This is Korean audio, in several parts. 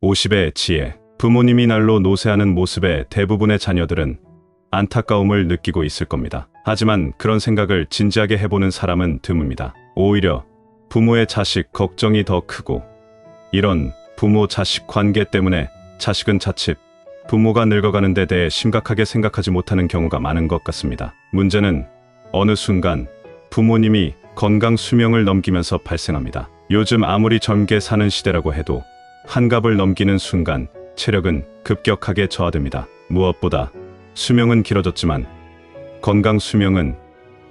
50의 지혜. 부모님이 날로 노쇠하는 모습에 대부분의 자녀들은 안타까움을 느끼고 있을 겁니다. 하지만 그런 생각을 진지하게 해보는 사람은 드뭅니다. 오히려 부모의 자식 걱정이 더 크고, 이런 부모-자식 관계 때문에 자식은 자칫 부모가 늙어가는 데 대해 심각하게 생각하지 못하는 경우가 많은 것 같습니다. 문제는 어느 순간 부모님이 건강 수명을 넘기면서 발생합니다. 요즘 아무리 젊게 사는 시대라고 해도 한갑을 넘기는 순간 체력은 급격하게 저하됩니다. 무엇보다 수명은 길어졌지만 건강 수명은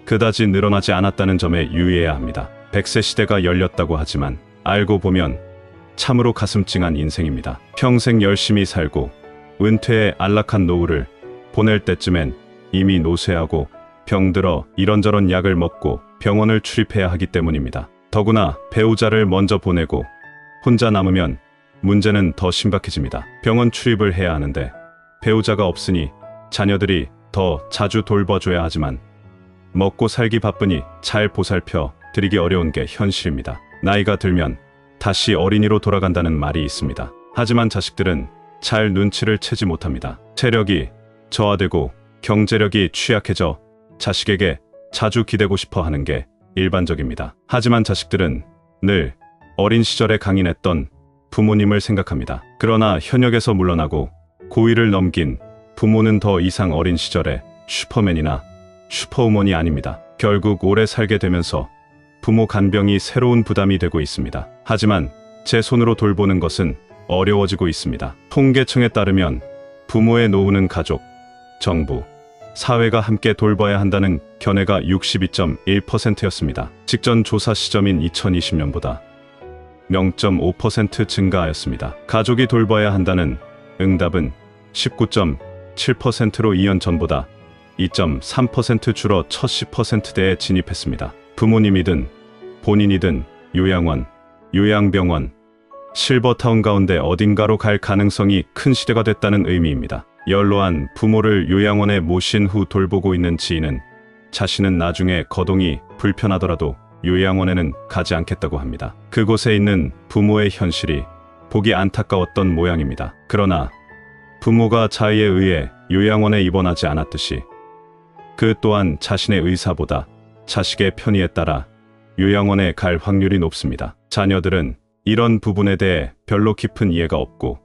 그다지 늘어나지 않았다는 점에 유의해야 합니다. 100세 시대가 열렸다고 하지만 알고 보면 참으로 가슴 찡한 인생입니다. 평생 열심히 살고 은퇴에 안락한 노후를 보낼 때쯤엔 이미 노쇠하고 병들어 이런저런 약을 먹고 병원을 출입해야 하기 때문입니다. 더구나 배우자를 먼저 보내고 혼자 남으면 문제는 더 심각해집니다. 병원 출입을 해야 하는데 배우자가 없으니 자녀들이 더 자주 돌봐줘야 하지만 먹고 살기 바쁘니 잘 보살펴 드리기 어려운 게 현실입니다. 나이가 들면 다시 어린이로 돌아간다는 말이 있습니다. 하지만 자식들은 잘 눈치를 채지 못합니다. 체력이 저하되고 경제력이 취약해져 자식에게 자주 기대고 싶어 하는 게 일반적입니다. 하지만 자식들은 늘 어린 시절에 강인했던 부모님을 생각합니다. 그러나 현역에서 물러나고 고위를 넘긴 부모는 더 이상 어린 시절의 슈퍼맨이나 슈퍼우먼이 아닙니다. 결국 오래 살게 되면서 부모 간병이 새로운 부담이 되고 있습니다. 하지만 제 손으로 돌보는 것은 어려워지고 있습니다. 통계청에 따르면 부모의 노후는 가족, 정부, 사회가 함께 돌봐야 한다는 견해가 62.1%였습니다. 직전 조사 시점인 2020년보다 0.5% 증가하였습니다. 가족이 돌봐야 한다는 응답은 19.7%로 2년 전보다 2.3% 줄어 첫 10%대에 진입했습니다. 부모님이든 본인이든 요양원, 요양병원, 실버타운 가운데 어딘가로 갈 가능성이 큰 시대가 됐다는 의미입니다. 연로한 부모를 요양원에 모신 후 돌보고 있는 지인은 자신은 나중에 거동이 불편하더라도 요양원에는 가지 않겠다고 합니다. 그곳에 있는 부모의 현실이 보기 안타까웠던 모양입니다. 그러나 부모가 자의에 의해 요양원에 입원하지 않았듯이 그 또한 자신의 의사보다 자식의 편의에 따라 요양원에 갈 확률이 높습니다. 자녀들은 이런 부분에 대해 별로 깊은 이해가 없고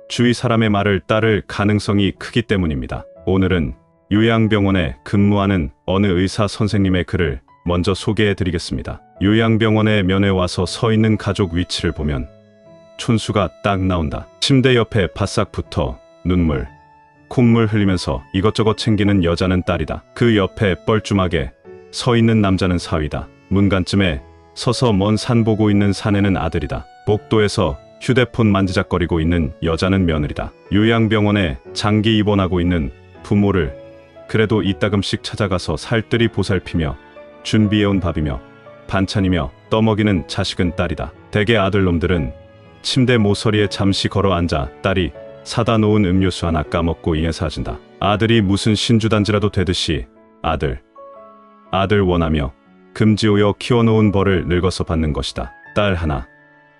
주위 사람의 말을 따를 가능성이 크기 때문입니다. 오늘은 요양병원에 근무하는 어느 의사 선생님의 글을 먼저 소개해 드리겠습니다. 요양병원에 면회 와서 서 있는 가족 위치를 보면 촌수가 딱 나온다. 침대 옆에 바싹 붙어 눈물, 콧물 흘리면서 이것저것 챙기는 여자는 딸이다. 그 옆에 뻘쭘하게 서 있는 남자는 사위다. 문간쯤에 서서 먼 산 보고 있는 사내는 아들이다. 복도에서 휴대폰 만지작거리고 있는 여자는 며느리다. 요양병원에 장기 입원하고 있는 부모를 그래도 이따금씩 찾아가서 살뜰히 보살피며 준비해온 밥이며 반찬이며 떠먹이는 자식은 딸이다. 대개 아들놈들은 침대 모서리에 잠시 걸어 앉아 딸이 사다 놓은 음료수 하나 까먹고 이에 사진다. 아들이 무슨 신주단지라도 되듯이 아들 원하며 금지오여 키워놓은 벌을 늙어서 받는 것이다. 딸 하나,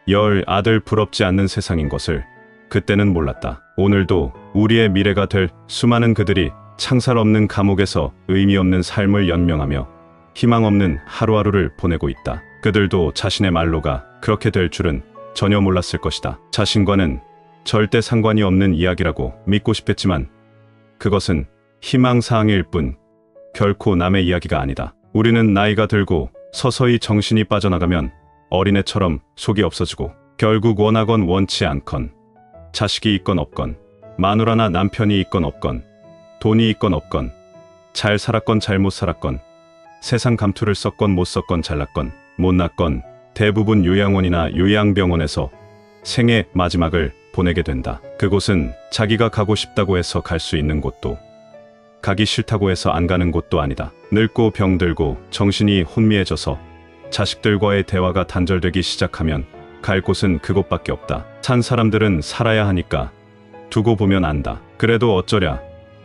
열 아들 부럽지 않는 세상인 것을 그때는 몰랐다. 오늘도 우리의 미래가 될 수많은 그들이 창살 없는 감옥에서 의미 없는 삶을 연명하며 희망 없는 하루하루를 보내고 있다. 그들도 자신의 말로가 그렇게 될 줄은 전혀 몰랐을 것이다. 자신과는 절대 상관이 없는 이야기라고 믿고 싶었지만 그것은 희망사항일 뿐 결코 남의 이야기가 아니다. 우리는 나이가 들고 서서히 정신이 빠져나가면 어린애처럼 속이 없어지고 결국 원하건 원치 않건 자식이 있건 없건 마누라나 남편이 있건 없건 돈이 있건 없건 잘 살았건 잘못 살았건 세상 감투를 썼건 못 썼건 잘났건 못났건 대부분 요양원이나 요양병원에서 생의 마지막을 보내게 된다. 그곳은 자기가 가고 싶다고 해서 갈 수 있는 곳도 가기 싫다고 해서 안 가는 곳도 아니다. 늙고 병들고 정신이 혼미해져서 자식들과의 대화가 단절되기 시작하면 갈 곳은 그곳밖에 없다. 산 사람들은 살아야 하니까 두고 보면 안다. 그래도 어쩌랴.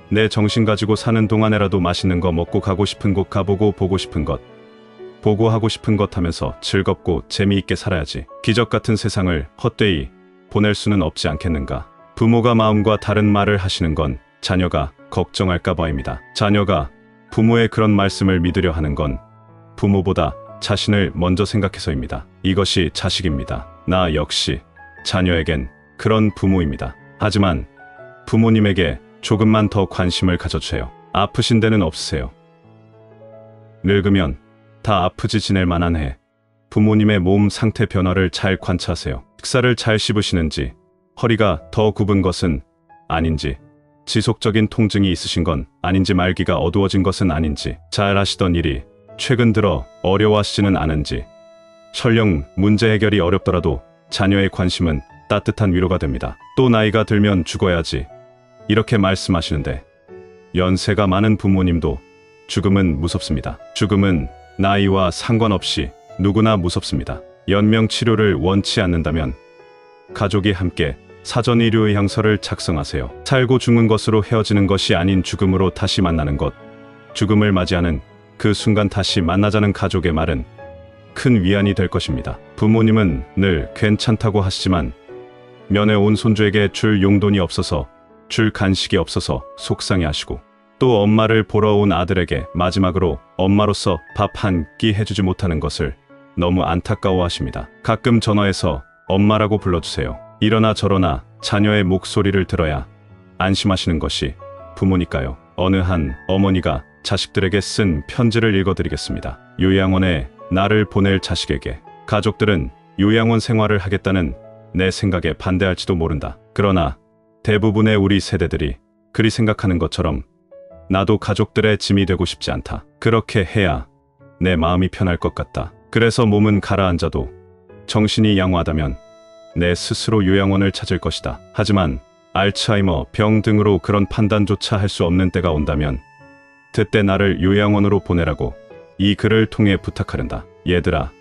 내 정신 가지고 사는 동안에라도 맛있는 거 먹고 가고 싶은 곳 가보고 보고 싶은 것 보고 하고 싶은 것 하면서 즐겁고 재미있게 살아야지. 기적 같은 세상을 헛되이 보낼 수는 없지 않겠는가. 부모가 마음과 다른 말을 하시는 건 자녀가 걱정할까 봐입니다. 자녀가 부모의 그런 말씀을 믿으려 하는 건 부모보다 자신을 먼저 생각해서입니다. 이것이 자식입니다. 나 역시 자녀에겐 그런 부모입니다. 하지만 부모님에게 조금만 더 관심을 가져주세요. 아프신 데는 없으세요. 늙으면 다 아프지 지낼 만한 해. 부모님의 몸 상태 변화를 잘 관찰하세요. 식사를 잘 씹으시는지, 허리가 더 굽은 것은 아닌지, 지속적인 통증이 있으신 건 아닌지, 말기가 어두워진 것은 아닌지, 잘 하시던 일이 최근 들어 어려워하시지는 않은지, 설령 문제 해결이 어렵더라도 자녀의 관심은 따뜻한 위로가 됩니다. 또 나이가 들면 죽어야지 이렇게 말씀하시는데, 연세가 많은 부모님도 죽음은 무섭습니다. 죽음은 나이와 상관없이 누구나 무섭습니다. 연명 치료를 원치 않는다면 가족이 함께 사전 의료 의향서를 작성하세요. 살고 죽는 것으로 헤어지는 것이 아닌 죽음으로 다시 만나는 것, 죽음을 맞이하는 그 순간 다시 만나자는 가족의 말은 큰 위안이 될 것입니다. 부모님은 늘 괜찮다고 하시지만 면회 온 손주에게 줄 용돈이 없어서, 줄 간식이 없어서 속상해하시고, 또 엄마를 보러 온 아들에게 마지막으로 엄마로서 밥 한 끼 해주지 못하는 것을 너무 안타까워하십니다. 가끔 전화해서 엄마라고 불러주세요. 이러나 저러나 자녀의 목소리를 들어야 안심하시는 것이 부모니까요. 어느 한 어머니가 자식들에게 쓴 편지를 읽어드리겠습니다. 요양원에 나를 보낼 자식에게, 가족들은 요양원 생활을 하겠다는 내 생각에 반대할지도 모른다. 그러나 대부분의 우리 세대들이 그리 생각하는 것처럼 나도 가족들의 짐이 되고 싶지 않다. 그렇게 해야 내 마음이 편할 것 같다. 그래서 몸은 가라앉아도 정신이 양호하다면 내 스스로 요양원을 찾을 것이다. 하지만 알츠하이머 병 등으로 그런 판단조차 할 수 없는 때가 온다면 그때 나를 요양원으로 보내라고 이 글을 통해 부탁하련다. 얘들아,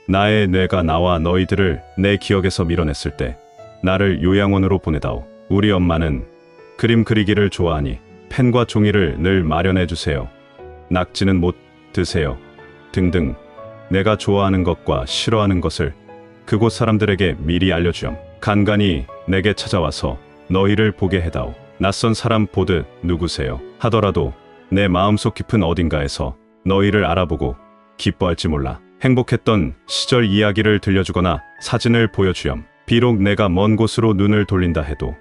나의 뇌가 나와 너희들을 내 기억에서 밀어냈을 때 나를 요양원으로 보내다오. 우리 엄마는 그림 그리기를 좋아하니 펜과 종이를 늘 마련해 주세요. 낙지는 못 드세요. 등등 내가 좋아하는 것과 싫어하는 것을 그곳 사람들에게 미리 알려주렴. 간간히 내게 찾아와서 너희를 보게 해다오. 낯선 사람 보듯 누구세요 하더라도 내 마음속 깊은 어딘가에서 너희를 알아보고 기뻐할지 몰라. 행복했던 시절 이야기를 들려주거나 사진을 보여주렴. 비록 내가 먼 곳으로 눈을 돌린다 해도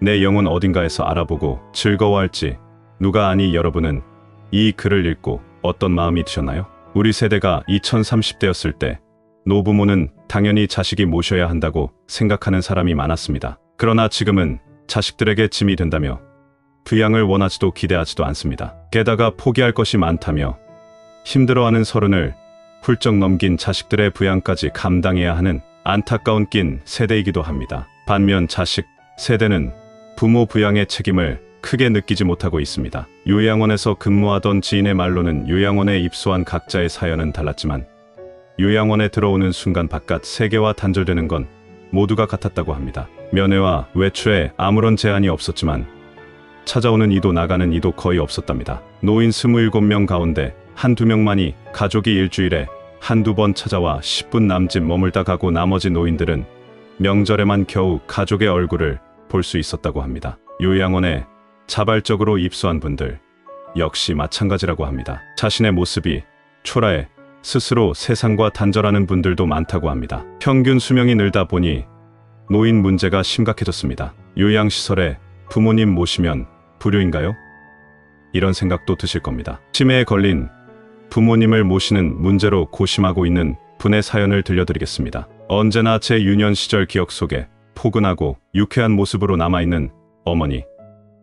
내 영혼 어딘가에서 알아보고 즐거워할지 누가 아니. 여러분은 이 글을 읽고 어떤 마음이 드셨나요? 우리 세대가 2030대였을 때 노부모는 당연히 자식이 모셔야 한다고 생각하는 사람이 많았습니다. 그러나 지금은 자식들에게 짐이 된다며 부양을 원하지도 기대하지도 않습니다. 게다가 포기할 것이 많다며 힘들어하는 서른을 훌쩍 넘긴 자식들의 부양까지 감당해야 하는 안타까운 낀 세대이기도 합니다. 반면 자식 세대는 부모 부양의 책임을 크게 느끼지 못하고 있습니다. 요양원에서 근무하던 지인의 말로는 요양원에 입소한 각자의 사연은 달랐지만 요양원에 들어오는 순간 바깥 세계와 단절되는 건 모두가 같았다고 합니다. 면회와 외출에 아무런 제한이 없었지만 찾아오는 이도 나가는 이도 거의 없었답니다. 노인 27명 가운데 한두 명만이 가족이 일주일에 한두 번 찾아와 10분 남짓 머물다 가고, 나머지 노인들은 명절에만 겨우 가족의 얼굴을 볼 수 있었다고 합니다. 요양원에 자발적으로 입소한 분들 역시 마찬가지라고 합니다. 자신의 모습이 초라해 스스로 세상과 단절하는 분들도 많다고 합니다. 평균 수명이 늘다 보니 노인 문제가 심각해졌습니다. 요양시설에 부모님 모시면 불효인가요? 이런 생각도 드실 겁니다. 치매에 걸린 부모님을 모시는 문제로 고심하고 있는 분의 사연을 들려드리겠습니다. 언제나 제 유년 시절 기억 속에 포근하고 유쾌한 모습으로 남아있는 어머니.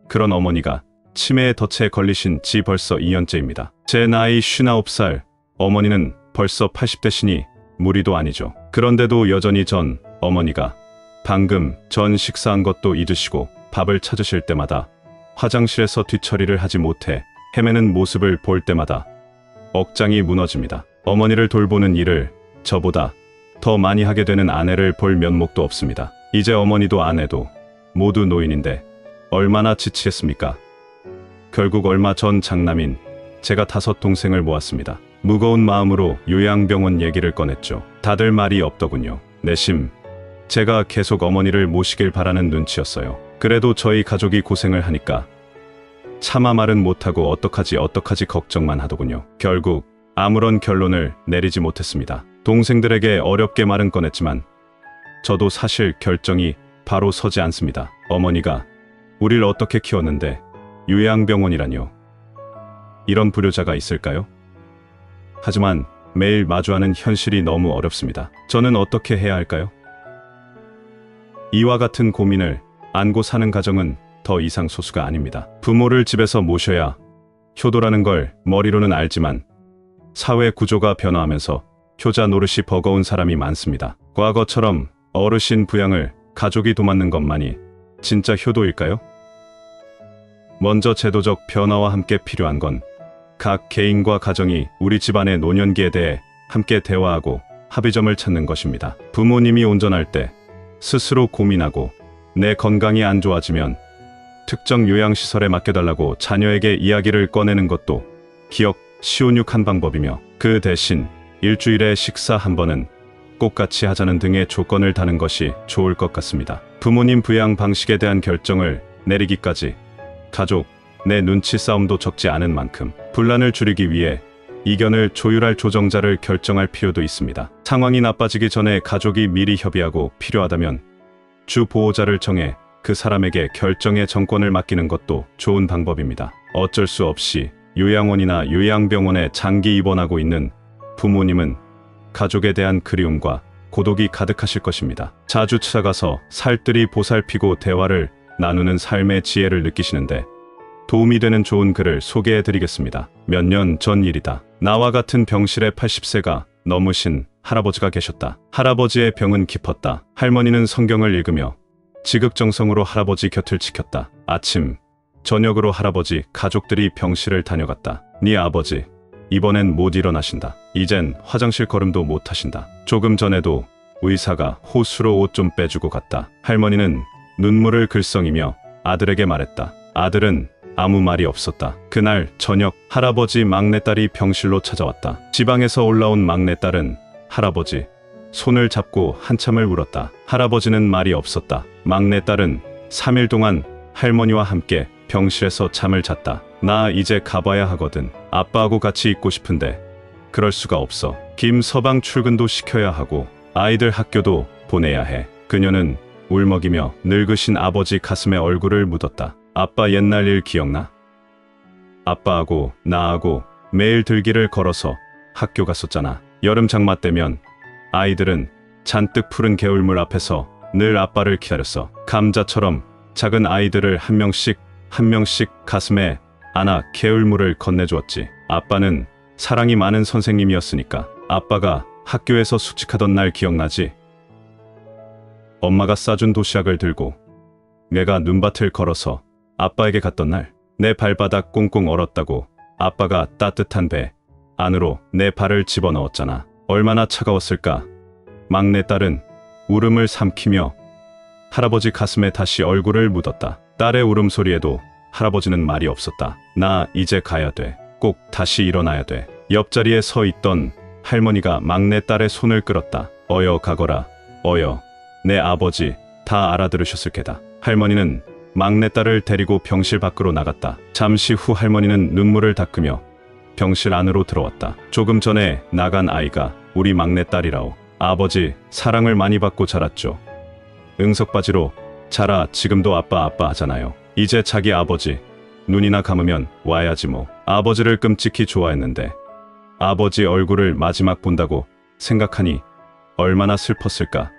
그런 어머니가 치매의 덫에 걸리신 지 벌써 2년째입니다. 제 나이 59살, 어머니는 벌써 80대시니 무리도 아니죠. 그런데도 여전히 전 어머니가 방금 전 식사한 것도 잊으시고 밥을 찾으실 때마다, 화장실에서 뒤처리를 하지 못해 헤매는 모습을 볼 때마다 억장이 무너집니다. 어머니를 돌보는 일을 저보다 더 많이 하게 되는 아내를 볼 면목도 없습니다. 이제 어머니도 아내도 모두 노인인데 얼마나 지치겠습니까? 결국 얼마 전 장남인 제가 5 동생을 모았습니다. 무거운 마음으로 요양병원 얘기를 꺼냈죠. 다들 말이 없더군요. 내심 제가 계속 어머니를 모시길 바라는 눈치였어요. 그래도 저희 가족이 고생을 하니까 차마 말은 못하고 어떡하지 걱정만 하더군요. 결국 아무런 결론을 내리지 못했습니다. 동생들에게 어렵게 말은 꺼냈지만 저도 사실 결정이 바로 서지 않습니다. 어머니가 우릴 어떻게 키웠는데 요양병원이라뇨. 이런 불효자가 있을까요? 하지만 매일 마주하는 현실이 너무 어렵습니다. 저는 어떻게 해야 할까요? 이와 같은 고민을 안고 사는 가정은 더 이상 소수가 아닙니다. 부모를 집에서 모셔야 효도라는 걸 머리로는 알지만 사회 구조가 변화하면서 효자 노릇이 버거운 사람이 많습니다. 과거처럼 어르신 부양을 가족이 도맡는 것만이 진짜 효도일까요? 먼저 제도적 변화와 함께 필요한 건 각 개인과 가정이 우리 집안의 노년기에 대해 함께 대화하고 합의점을 찾는 것입니다. 부모님이 온전할 때 스스로 고민하고 내 건강이 안 좋아지면 특정 요양시설에 맡겨달라고 자녀에게 이야기를 꺼내는 것도 기억 시온육한 방법이며, 그 대신 일주일에 식사 한 번은 꼭 같이 하자는 등의 조건을 다는 것이 좋을 것 같습니다. 부모님 부양 방식에 대한 결정을 내리기까지 가족 내 눈치 싸움도 적지 않은 만큼 분란을 줄이기 위해 이견을 조율할 조정자를 결정할 필요도 있습니다. 상황이 나빠지기 전에 가족이 미리 협의하고 필요하다면 주 보호자를 정해 그 사람에게 결정의 정권을 맡기는 것도 좋은 방법입니다. 어쩔 수 없이 요양원이나 요양병원에 장기 입원하고 있는 부모님은 가족에 대한 그리움과 고독이 가득하실 것입니다. 자주 찾아가서 살뜰히 보살피고 대화를 나누는 삶의 지혜를 느끼시는데 도움이 되는 좋은 글을 소개해 드리겠습니다. 몇 년 전 일이다. 나와 같은 병실에 80세가 넘으신 할아버지가 계셨다. 할아버지의 병은 깊었다. 할머니는 성경을 읽으며 지극정성으로 할아버지 곁을 지켰다. 아침, 저녁으로 할아버지 가족들이 병실을 다녀갔다. 네 아버지 이번엔 못 일어나신다. 이젠 화장실 걸음도 못 하신다. 조금 전에도 의사가 호수로 옷 좀 빼주고 갔다. 할머니는 눈물을 글썽이며 아들에게 말했다. 아들은 아무 말이 없었다. 그날 저녁 할아버지 막내딸이 병실로 찾아왔다. 지방에서 올라온 막내딸은 할아버지 손을 잡고 한참을 울었다. 할아버지는 말이 없었다. 막내딸은 3일 동안 할머니와 함께 병실에서 잠을 잤다. 나 이제 가봐야 하거든. 아빠하고 같이 있고 싶은데 그럴 수가 없어. 김서방 출근도 시켜야 하고 아이들 학교도 보내야 해. 그녀는 울먹이며 늙으신 아버지 가슴에 얼굴을 묻었다. 아빠 옛날 일 기억나? 아빠하고 나하고 매일 들길을 걸어서 학교 갔었잖아. 여름 장마 때면 아이들은 잔뜩 푸른 개울물 앞에서 늘 아빠를 기다렸어. 감자처럼 작은 아이들을 한 명씩 가슴에 안아 개울물을 건네주었지. 아빠는 사랑이 많은 선생님이었으니까. 아빠가 학교에서 숙직하던 날 기억나지? 엄마가 싸준 도시락을 들고 내가 눈밭을 걸어서 아빠에게 갔던 날, 내 발바닥 꽁꽁 얼었다고 아빠가 따뜻한 배 안으로 내 발을 집어넣었잖아. 얼마나 차가웠을까. 막내딸은 울음을 삼키며 할아버지 가슴에 다시 얼굴을 묻었다. 딸의 울음소리에도 할아버지는 말이 없었다. 나 이제 가야 돼. 꼭 다시 일어나야 돼. 옆자리에 서 있던 할머니가 막내딸의 손을 끌었다. 어여 가거라. 어여. 내 아버지 다 알아들으셨을 게다. 할머니는 막내딸을 데리고 병실 밖으로 나갔다. 잠시 후 할머니는 눈물을 닦으며 병실 안으로 들어왔다. 조금 전에 나간 아이가 우리 막내딸이라오. 아버지 사랑을 많이 받고 자랐죠. 응석바지로 자라 지금도 아빠 하잖아요. 이제 자기 아버지 눈이나 감으면 와야지 뭐. 아버지를 끔찍히 좋아했는데 아버지 얼굴을 마지막 본다고 생각하니 얼마나 슬펐을까.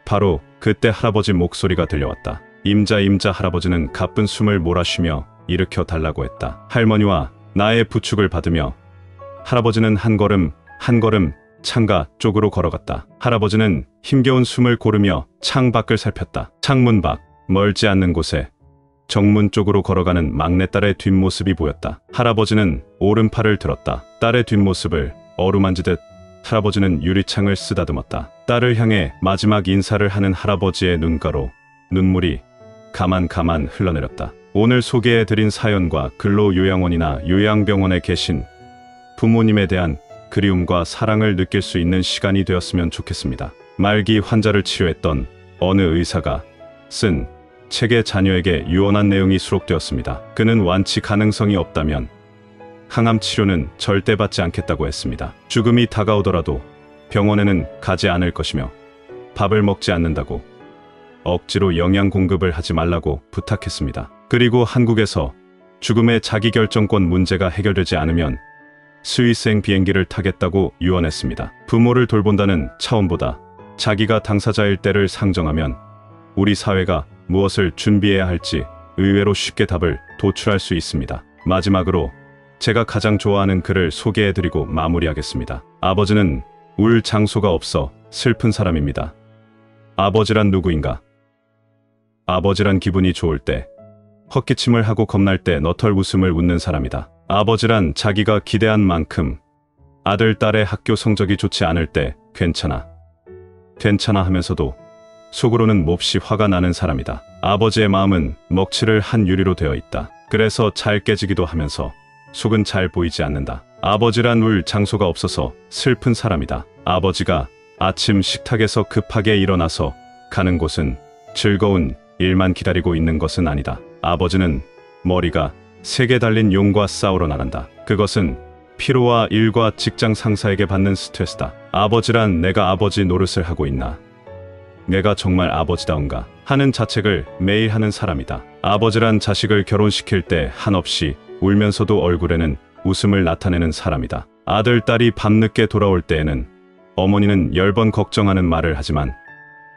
바로 그때 할아버지 목소리가 들려왔다. 임자 할아버지는 가쁜 숨을 몰아쉬며 일으켜 달라고 했다. 할머니와 나의 부축을 받으며 할아버지는 한 걸음 창가 쪽으로 걸어갔다. 할아버지는 힘겨운 숨을 고르며 창 밖을 살폈다. 창문 밖 멀지 않는 곳에 정문 쪽으로 걸어가는 막내딸의 뒷모습이 보였다. 할아버지는 오른팔을 들었다. 딸의 뒷모습을 어루만지듯 할아버지는 유리창을 쓰다듬었다. 딸을 향해 마지막 인사를 하는 할아버지의 눈가로 눈물이 가만 흘러내렸다. 오늘 소개해드린 사연과 글로 요양원이나 요양병원에 계신 부모님에 대한 그리움과 사랑을 느낄 수 있는 시간이 되었으면 좋겠습니다. 말기 환자를 치료했던 어느 의사가 쓴 책에 자녀에게 유언한 내용이 수록되었습니다. 그는 완치 가능성이 없다면 항암 치료는 절대 받지 않겠다고 했습니다. 죽음이 다가오더라도 병원에는 가지 않을 것이며 밥을 먹지 않는다고 억지로 영양 공급을 하지 말라고 부탁했습니다. 그리고 한국에서 죽음의 자기결정권 문제가 해결되지 않으면 스위스행 비행기를 타겠다고 유언했습니다. 부모를 돌본다는 차원보다 자기가 당사자일 때를 상정하면 우리 사회가 무엇을 준비해야 할지 의외로 쉽게 답을 도출할 수 있습니다. 마지막으로 제가 가장 좋아하는 글을 소개해드리고 마무리하겠습니다. 아버지는 울 장소가 없어 슬픈 사람입니다. 아버지란 누구인가? 아버지란 기분이 좋을 때, 헛기침을 하고 겁날 때 너털 웃음을 웃는 사람이다. 아버지란 자기가 기대한 만큼 아들, 딸의 학교 성적이 좋지 않을 때 괜찮아 하면서도 속으로는 몹시 화가 나는 사람이다. 아버지의 마음은 먹칠을 한 유리로 되어 있다. 그래서 잘 깨지기도 하면서 속은 잘 보이지 않는다. 아버지란 울 장소가 없어서 슬픈 사람이다. 아버지가 아침 식탁에서 급하게 일어나서 가는 곳은 즐거운 일만 기다리고 있는 것은 아니다. 아버지는 머리가 세게 달린 용과 싸우러 나간다. 그것은 피로와 일과 직장 상사에게 받는 스트레스다. 아버지란 내가 아버지 노릇을 하고 있나? 내가 정말 아버지다운가? 하는 자책을 매일 하는 사람이다. 아버지란 자식을 결혼시킬 때 한없이 울면서도 얼굴에는 웃음을 나타내는 사람이다. 아들, 딸이 밤늦게 돌아올 때에는 어머니는 10번 걱정하는 말을 하지만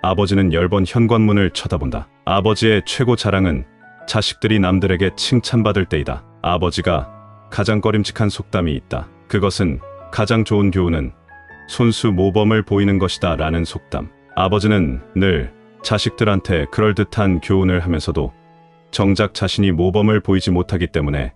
아버지는 10번 현관문을 쳐다본다. 아버지의 최고 자랑은 자식들이 남들에게 칭찬받을 때이다. 아버지가 가장 꺼림칙한 속담이 있다. 그것은 가장 좋은 교훈은 손수 모범을 보이는 것이다 라는 속담. 아버지는 늘 자식들한테 그럴듯한 교훈을 하면서도 정작 자신이 모범을 보이지 못하기 때문에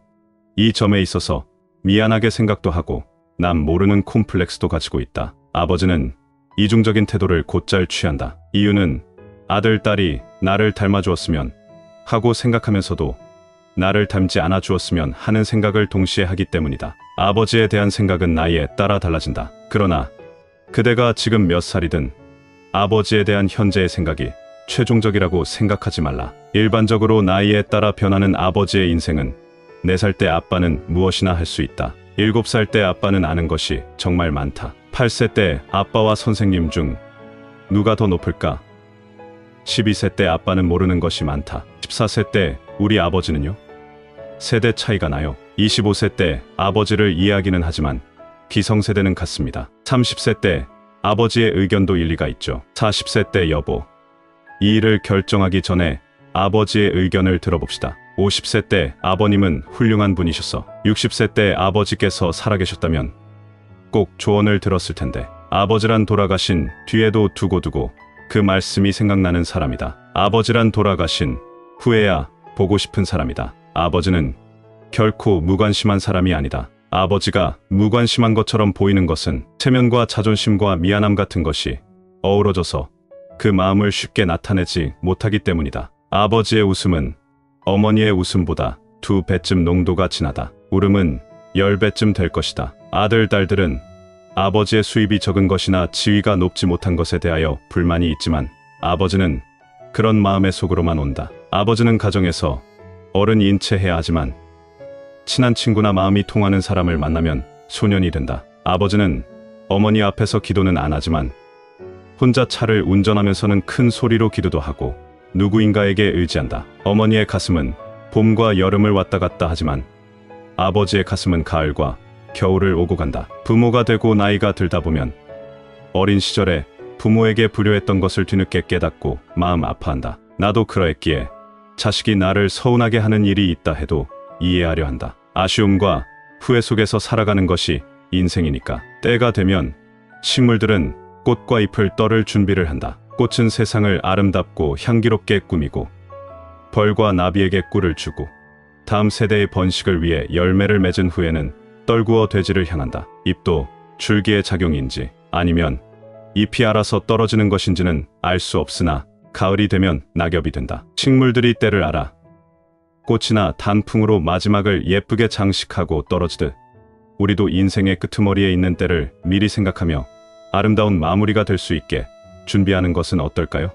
이 점에 있어서 미안하게 생각도 하고 남 모르는 콤플렉스도 가지고 있다. 아버지는 이중적인 태도를 곧잘 취한다. 이유는 아들, 딸이 나를 닮아주었으면 하고 생각하면서도 나를 닮지 않아 주었으면 하는 생각을 동시에 하기 때문이다. 아버지에 대한 생각은 나이에 따라 달라진다. 그러나 그대가 지금 몇 살이든 아버지에 대한 현재의 생각이 최종적이라고 생각하지 말라. 일반적으로 나이에 따라 변하는 아버지의 인생은 4살 때 아빠는 무엇이나 할 수 있다. 7살 때 아빠는 아는 것이 정말 많다. 8세 때 아빠와 선생님 중 누가 더 높을까? 12세 때 아빠는 모르는 것이 많다. 14세 때 우리 아버지는요? 세대 차이가 나요. 25세 때 아버지를 이해하기는 하지만 기성세대는 같습니다. 30세 때 아버지의 의견도 일리가 있죠. 40세 때 여보, 이 일을 결정하기 전에 아버지의 의견을 들어봅시다. 50세 때 아버님은 훌륭한 분이셨어. 60세 때 아버지께서 살아계셨다면 꼭 조언을 들었을 텐데. 아버지란 돌아가신 뒤에도 두고두고 그 말씀이 생각나는 사람이다. 아버지란 돌아가신 후에야 보고 싶은 사람이다. 아버지는 결코 무관심한 사람이 아니다. 아버지가 무관심한 것처럼 보이는 것은 체면과 자존심과 미안함 같은 것이 어우러져서 그 마음을 쉽게 나타내지 못하기 때문이다. 아버지의 웃음은 어머니의 웃음보다 2배쯤 농도가 진하다. 울음은 10배쯤 될 것이다. 아들, 딸들은 아버지의 수입이 적은 것이나 지위가 높지 못한 것에 대하여 불만이 있지만 아버지는 그런 마음의 속으로만 온다. 아버지는 가정에서 어른이 인체해야 하지만 친한 친구나 마음이 통하는 사람을 만나면 소년이 된다. 아버지는 어머니 앞에서 기도는 안 하지만 혼자 차를 운전하면서는 큰 소리로 기도도 하고 누구인가에게 의지한다. 어머니의 가슴은 봄과 여름을 왔다 갔다 하지만 아버지의 가슴은 가을과 겨울을 오고 간다. 부모가 되고 나이가 들다 보면 어린 시절에 부모에게 불효했던 것을 뒤늦게 깨닫고 마음 아파한다. 나도 그러했기에 자식이 나를 서운하게 하는 일이 있다 해도 이해하려 한다. 아쉬움과 후회 속에서 살아가는 것이 인생이니까. 때가 되면 식물들은 꽃과 잎을 떨을 준비를 한다. 꽃은 세상을 아름답고 향기롭게 꾸미고 벌과 나비에게 꿀을 주고 다음 세대의 번식을 위해 열매를 맺은 후에는 떨구어 돼지를 향한다. 잎도 줄기의 작용인지 아니면 잎이 알아서 떨어지는 것인지는 알 수 없으나 가을이 되면 낙엽이 된다. 식물들이 때를 알아 꽃이나 단풍으로 마지막을 예쁘게 장식하고 떨어지듯 우리도 인생의 끄트머리에 있는 때를 미리 생각하며 아름다운 마무리가 될 수 있게 준비하는 것은 어떨까요?